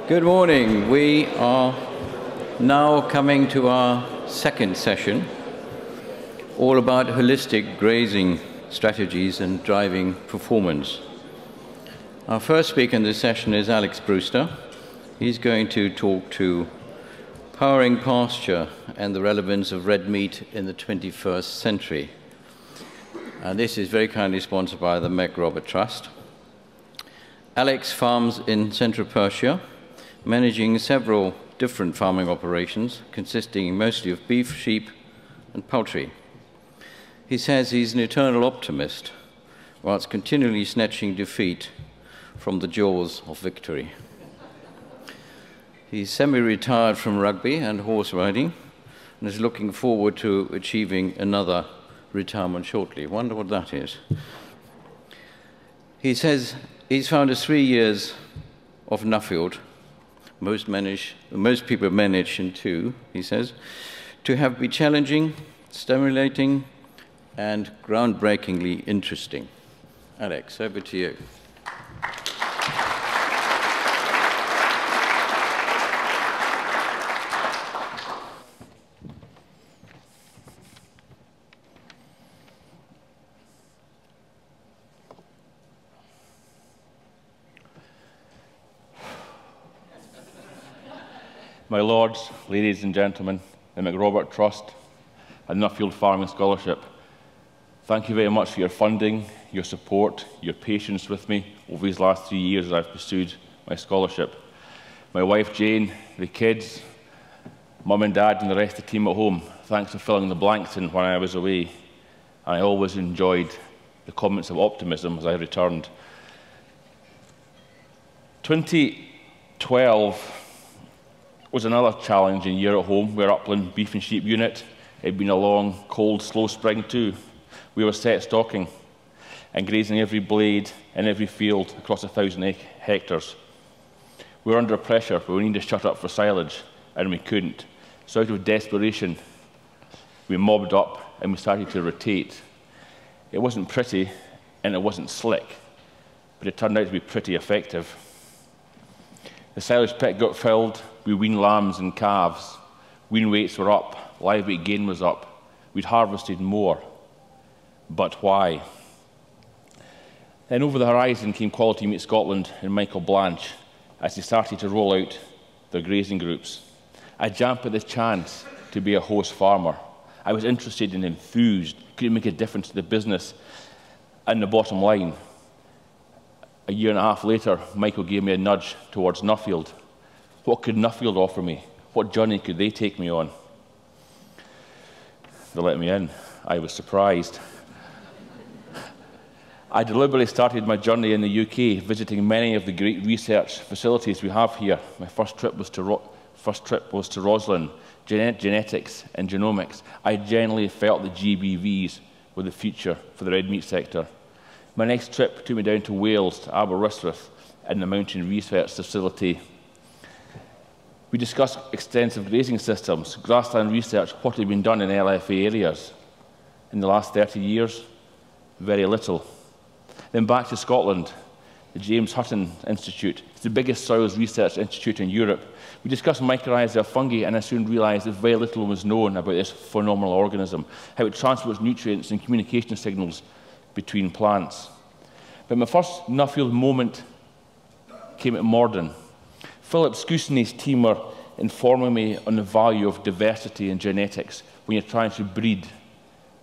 Good morning. We are now coming to our second session, all about holistic grazing strategies and driving performance. Our first speaker in this session is Alex Brewster. He's going to talk to powering pasture and the relevance of red meat in the 21st century. And this is very kindly sponsored by the Meg Robert Trust. Alex farms in central Persia, managing several different farming operations, consisting mostly of beef, sheep, and poultry. He says he's an eternal optimist, whilst continually snatching defeat from the jaws of victory. He's semi-retired from rugby and horse riding, and is looking forward to achieving another retirement shortly. Wonder what that is. He says he's found us 3 years of Nuffield. Most people manage in 2, he says, to have been challenging, stimulating, and groundbreakingly interesting. Alex, over to you. My lords, ladies and gentlemen, the McRobert Trust and Nuffield Farming Scholarship, thank you very much for your funding, your support, your patience with me over these last 3 years as I've pursued my scholarship. My wife Jane, the kids, Mum and Dad and the rest of the team at home, thanks for filling the blanks in when I was away. And I always enjoyed the comments of optimism as I returned. 2012 was another challenging year at home. We were upland beef and sheep unit. It had been a long, cold, slow spring too. We were set stocking and grazing every blade in every field across 1,000 hectares. We were under pressure, but we needed to shut up for silage, and we couldn't. So out of desperation, we mobbed up and we started to rotate. It wasn't pretty and it wasn't slick, but it turned out to be pretty effective. The silage pit got filled. We weaned lambs and calves. Wean weights were up. Live weight gain was up. We'd harvested more. But why? Then over the horizon came Quality Meat Scotland and Michael Blanche as they started to roll out their grazing groups. I jumped at the chance to be a host farmer. I was interested and enthused. Could it make a difference to the business and the bottom line? A year and a half later, Michael gave me a nudge towards Nuffield. What could Nuffield offer me? What journey could they take me on? They let me in. I was surprised. I deliberately started my journey in the UK, visiting many of the great research facilities we have here. My first trip was to Roslin, genetics and genomics. I genuinely felt that GBVs were the future for the red meat sector. My next trip took me down to Wales, to Aberystwyth, and the Mountain Research Facility. We discussed extensive grazing systems, grassland research, what had been done in LFA areas. In the last 30 years, very little. Then back to Scotland, the James Hutton Institute. It's the biggest soils research institute in Europe. We discussed mycorrhizae of fungi, and I soon realised that very little was known about this phenomenal organism, how it transports nutrients and communication signals between plants. But my first Nuffield moment came at Morden. Philip Scousney's team were informing me on the value of diversity in genetics when you're trying to breed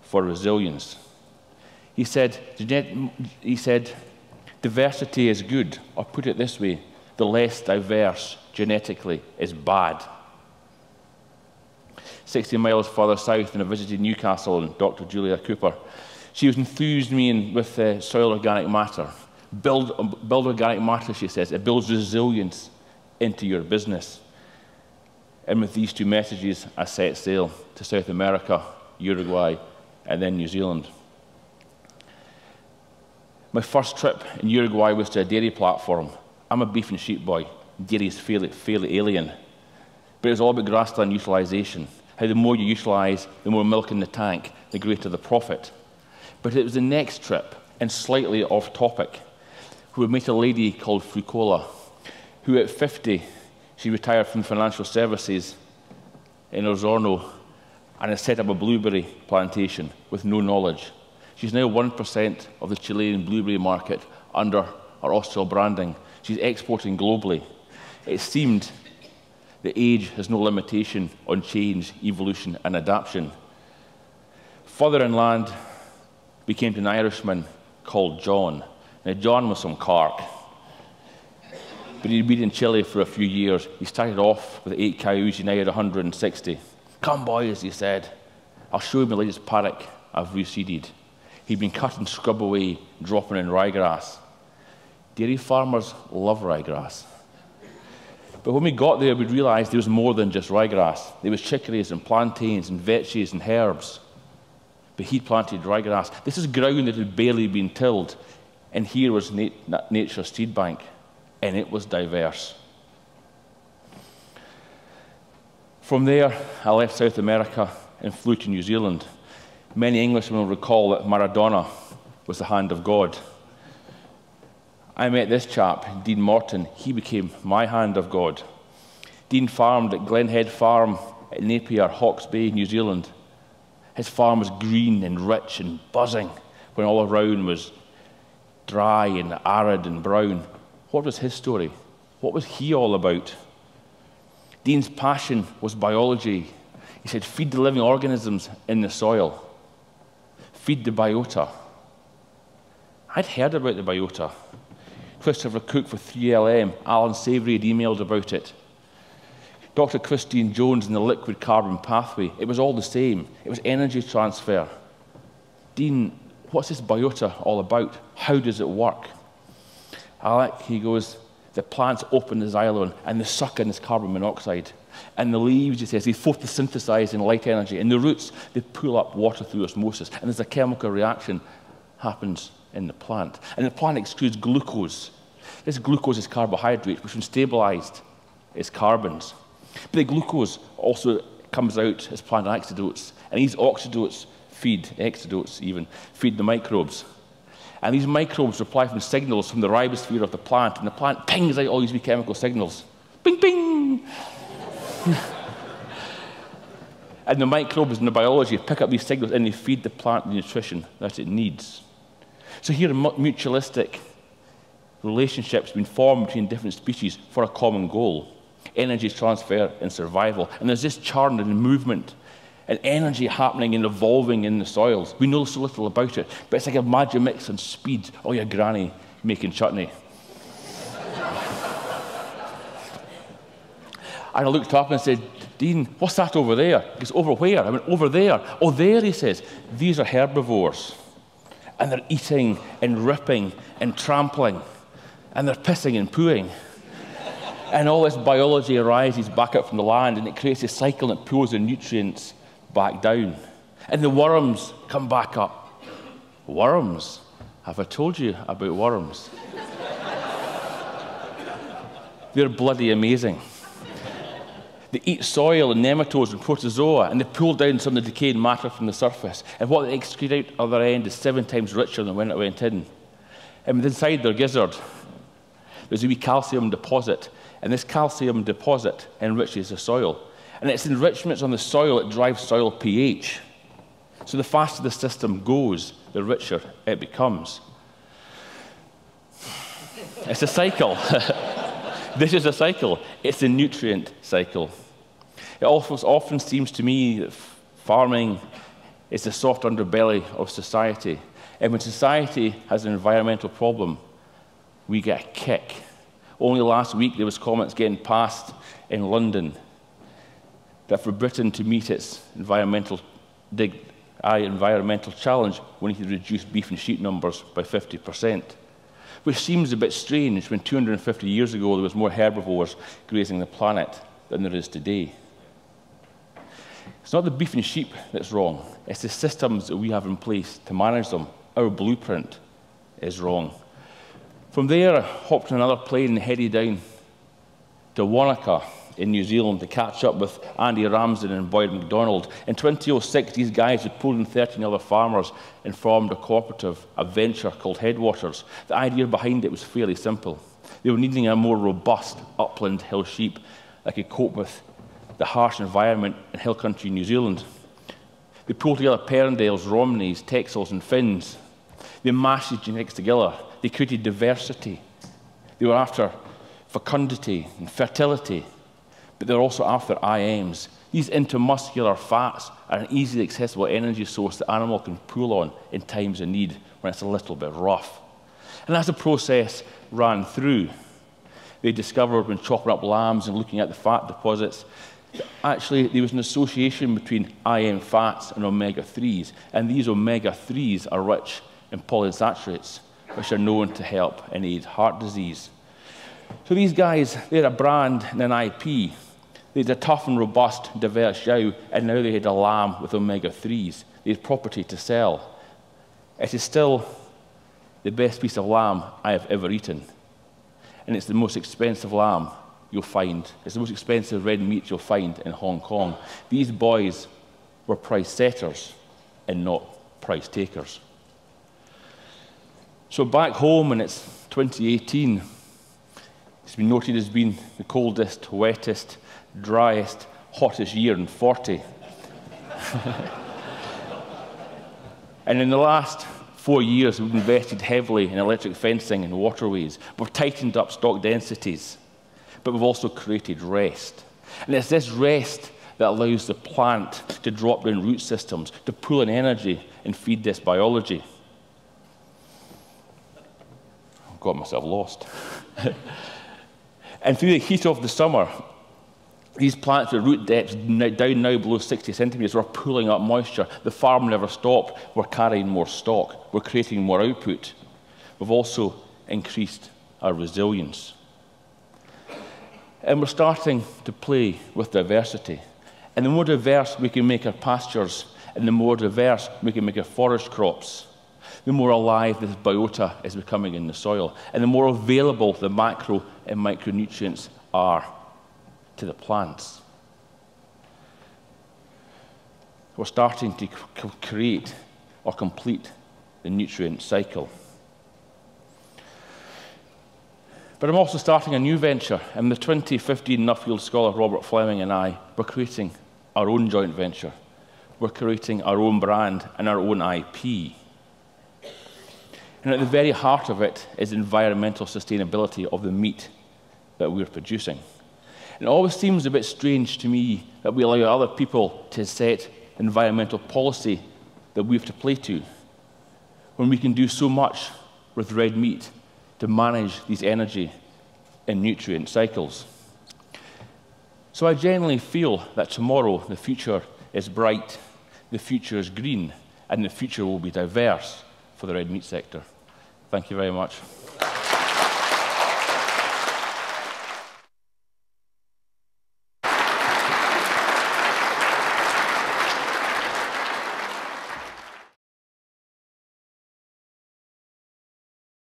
for resilience. He said, diversity is good, or put it this way, the less diverse genetically is bad. 60 miles further south, when I visited Newcastle and Dr. Julia Cooper, she was enthused me with soil organic matter. Build organic matter, she says. It builds resilience into your business. And with these 2 messages, I set sail to South America, Uruguay, and then New Zealand. My first trip in Uruguay was to a dairy platform. I'm a beef and sheep boy. Dairy is fairly alien. But it was all about grassland utilisation. How the more you utilise, the more milk in the tank, the greater the profit. But it was the next trip, and slightly off topic, where we met a lady called Frucola, who at 50 She retired from financial services in Osorno and has set up a blueberry plantation with no knowledge. She's now 1% of the Chilean blueberry market under her Austral branding. She's exporting globally. It seemed that age has no limitation on change, evolution, and adaptation. Further inland, we came to an Irishman called John. Now, John was from Cork, but he'd been in Chile for a few years. He started off with 8 cows, he now had 160. "Come, boys," he said, "I'll show you my latest paddock I've reseeded." He'd been cutting scrub away, dropping in ryegrass. Dairy farmers love ryegrass. But when we got there, we realised there was more than just ryegrass. There was chicories and plantains and vetches and herbs. But he'd planted ryegrass. This is ground that had barely been tilled. And here was nature's seed bank. And it was diverse. From there, I left South America and flew to New Zealand. Many Englishmen will recall that Maradona was the hand of God. I met this chap, Dean Morton. He became my hand of God. Dean farmed at Glenhead Farm at Napier, Hawke's Bay, New Zealand. His farm was green and rich and buzzing when all around was dry and arid and brown. What was his story? What was he all about? Dean's passion was biology. He said, feed the living organisms in the soil. Feed the biota. I'd heard about the biota. Christopher Cook for 3LM, Alan Savory had emailed about it. Dr. Christine Jones and the liquid carbon pathway, it was all the same. It was energy transfer. Dean, what's this biota all about? How does it work? Alec, he goes, the plants open the xylem and they suck in this carbon monoxide. And the leaves, he says, they photosynthesize in light energy. And the roots, they pull up water through osmosis. And there's a chemical reaction happens in the plant. And the plant exudes glucose. This glucose is carbohydrate, which when stabilized is carbons. But the glucose also comes out as plant oxidotes. And these oxidotes feed the microbes. And these microbes reply from signals from the ribosphere of the plant, and the plant pings out all these wee chemical signals. Bing, bing! And the microbes in the biology pick up these signals and they feed the plant the nutrition that it needs. So here, a mutualistic relationship's been formed between different species for a common goal: energy transfer and survival. And there's this churn and movement and energy happening and evolving in the soils. We know so little about it, but it's like a magic mix on speed. Oh, your granny making chutney. And I looked up and said, Dean, what's that over there? He goes, over where? I went, over there. Oh, there, he says. These are herbivores. And they're eating and ripping and trampling. And they're pissing and pooing. And all this biology arises back up from the land, and it creates a cycle and it pulls the nutrients back down. And the worms come back up. Worms? Have I told you about worms? They're bloody amazing. They eat soil and nematodes and protozoa, and they pull down some of the decayed matter from the surface. And what they excrete out the other end is 7 times richer than when it went in. And inside their gizzard, there's a wee calcium deposit. And this calcium deposit enriches the soil. And its enrichments on the soil, it drives soil pH. So the faster the system goes, the richer it becomes. It's a cycle. This is a cycle. It's a nutrient cycle. It often seems to me that farming is the soft underbelly of society. And when society has an environmental problem, we get a kick. Only last week there was comments getting passed in London that for Britain to meet its environmental challenge, we need to reduce beef and sheep numbers by 50%. Which seems a bit strange when 250 years ago there was more herbivores grazing the planet than there is today. It's not the beef and sheep that's wrong, it's the systems that we have in place to manage them. Our blueprint is wrong. From there, I hopped on another plane and headed down to Wanaka in New Zealand to catch up with Andy Ramsden and Boyd MacDonald. In 2006, these guys had pulled in 13 other farmers and formed a cooperative, a venture called Headwaters. The idea behind it was fairly simple. They were needing a more robust upland hill sheep that could cope with the harsh environment in hill country New Zealand. They pulled together Perndales, Romneys, Texels and Finns. They mashed these genetics together. They created diversity. They were after fecundity and fertility, but they're also after IMs. These intermuscular fats are an easily accessible energy source the animal can pull on in times of need when it's a little bit rough. And as the process ran through, they discovered when chopping up lambs and looking at the fat deposits, actually there was an association between IM fats and omega-3s, and these omega-3s are rich in polysaccharides, which are known to help and aid heart disease. So these guys, they're a brand and an IP. They had a tough and robust, diverse yow, and now they had a lamb with omega-3s. They had property to sell. It is still the best piece of lamb I have ever eaten. And it's the most expensive lamb you'll find. It's the most expensive red meat you'll find in Hong Kong. These boys were price setters and not price takers. So back home, and it's 2018, it's been noted as being the coldest, wettest, driest, hottest year in 40. And in the last 4 years, we've invested heavily in electric fencing and waterways. We've tightened up stock densities, but we've also created rest. And it's this rest that allows the plant to drop down root systems, to pull in energy and feed this biology. I've got myself lost. And through the heat of the summer, these plants with root depths down now below 60 centimetres were pulling up moisture. The farm never stopped. We're carrying more stock. We're creating more output. We've also increased our resilience. And we're starting to play with diversity. And the more diverse we can make our pastures, and the more diverse we can make our forage crops, the more alive this biota is becoming in the soil, and the more available the macro and micronutrients are to the plants. We're starting to create or complete the nutrient cycle. But I'm also starting a new venture, and the 2015 Nuffield scholar Robert Fleming and I were creating our own joint venture. We're creating our own brand and our own IP. And at the very heart of it is environmental sustainability of the meat that we're producing. And it always seems a bit strange to me that we allow other people to set environmental policy that we have to play to, when we can do so much with red meat to manage these energy and nutrient cycles. So I genuinely feel that tomorrow the future is bright, the future is green, and the future will be diverse for the red meat sector. Thank you very much.